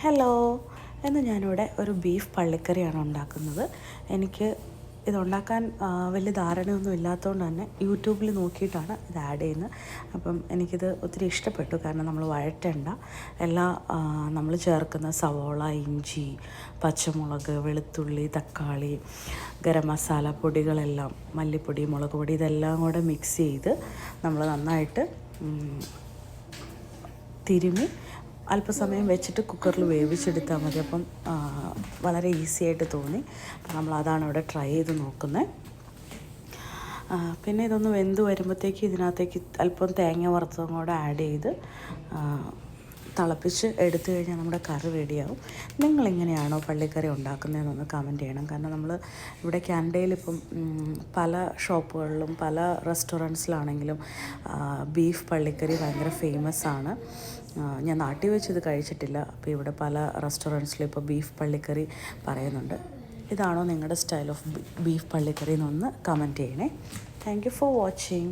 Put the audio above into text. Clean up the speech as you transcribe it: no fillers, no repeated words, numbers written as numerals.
Hello, ഇന്ന് ഞാനിവിടെ ഒരു ബീഫ് പള്ളിക്കറിയാണ് ഉണ്ടാക്കുന്നത്. എനിക്ക് ഇതുണ്ടാക്കാൻ വലിയ ധാരണയൊന്നും ഇല്ലാത്തതുകൊണ്ട് തന്നെ യൂട്യൂബിൽ നോക്കിയിട്ടാണ് ഇത് ആഡ് ചെയ്യുന്നത്. അപ്പം എനിക്കിത് ഒത്തിരി ഇഷ്ടപ്പെട്ടു. കാരണം നമ്മൾ വഴറ്റണ്ട, എല്ലാ നമ്മൾ ചേർക്കുന്ന സവോള, ഇഞ്ചി, പച്ചമുളക്, വെളുത്തുള്ളി, തക്കാളി, ഗരം മസാല പൊടികളെല്ലാം, മല്ലിപ്പൊടി, മുളക് പൊടി, ഇതെല്ലാം കൂടെ മിക്സ് ചെയ്ത് നമ്മൾ നന്നായിട്ട് തിരുമ്മി അല്പസമയം വെച്ചിട്ട് കുക്കറിൽ വേവിച്ചെടുത്താൽ മതി. അപ്പം വളരെ ഈസി ആയിട്ട് തോന്നി. അപ്പം നമ്മളതാണ് ഇവിടെ ട്രൈ ചെയ്ത് നോക്കുന്നത്. പിന്നെ ഇതൊന്ന് വെന്ത് വരുമ്പോഴത്തേക്ക് ഇതിനകത്തേക്ക് അല്പം തേങ്ങ വറുത്തതും കൂടെ ആഡ് ചെയ്ത് തിളപ്പിച്ച് എടുത്തു കഴിഞ്ഞാൽ നമ്മുടെ കറി റെഡിയാവും. നിങ്ങളെങ്ങനെയാണോ പള്ളിക്കറി ഉണ്ടാക്കുന്നതെന്നൊന്ന് കമൻറ്റ് ചെയ്യണം. കാരണം നമ്മൾ ഇവിടെ കാനഡയിലിപ്പം പല ഷോപ്പുകളിലും പല റെസ്റ്റോറൻറ്റ്സിലാണെങ്കിലും ബീഫ് പള്ളിക്കറി ഭയങ്കര ഫേമസ് ആണ്. ഞാൻ നാട്ടിൽ വെച്ച് ഇത് കഴിച്ചിട്ടില്ല. അപ്പോൾ ഇവിടെ പല റെസ്റ്റോറൻറ്റ്സിലും ഇപ്പോൾ ബീഫ് പള്ളിക്കറി പറയുന്നുണ്ട്. ഇതാണോ നിങ്ങളുടെ സ്റ്റൈൽ ഓഫ് ബീഫ് പള്ളിക്കറി എന്നൊന്ന് കമൻറ്റ് ചെയ്യണേ. Thank you for watching.